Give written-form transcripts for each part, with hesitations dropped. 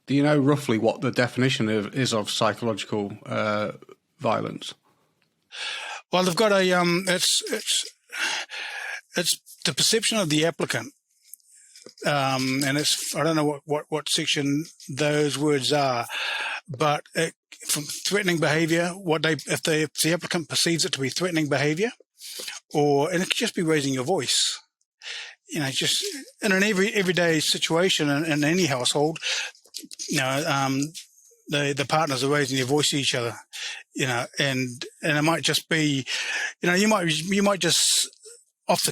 Do you know roughly what the definition is of psychological violence? Well, they've got a it's the perception of the applicant, and it's I don't know what section those words are, but from threatening behaviour, if the applicant perceives it to be threatening behaviour, and it could just be raising your voice. Just in an everyday situation in any household, the partners are raising their voice to each other, and it might just be, you might just off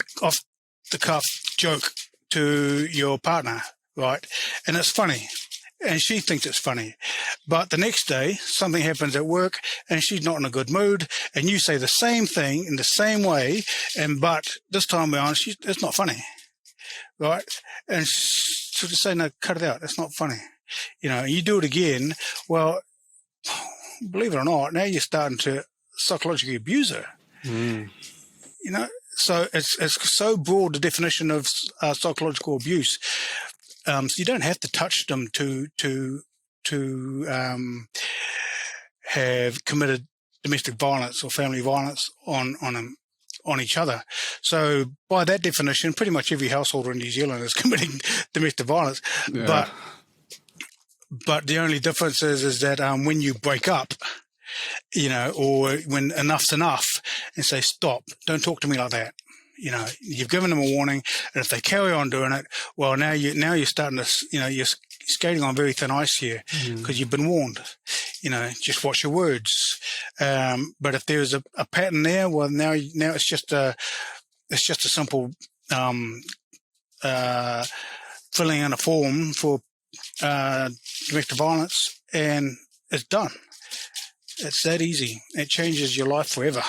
the cuff joke to your partner, right? And it's funny, and she thinks it's funny, but the next day something happens at work, and she's not in a good mood, and you say the same thing in the same way, but this time around it's not funny, right? And she'll just say, no, cut it out. It's not funny. You do it again. Well, believe it or not, now you're starting to psychologically abuse her. So it's so broad, the definition of psychological abuse. So you don't have to touch them to have committed domestic violence or family violence on each other. So by that definition, pretty much every householder in New Zealand is committing domestic violence. Yeah. But the only difference is that when you break up, or when enough's enough, and say, stop, don't talk to me like that. You've given them a warning, and if they carry on doing it, well, now you're starting to, you're skating on very thin ice here because you've been warned. Just watch your words. But if there's a pattern there, well, now it's just a simple filling in a form for domestic violence, and it's done. It's that easy. It changes your life forever.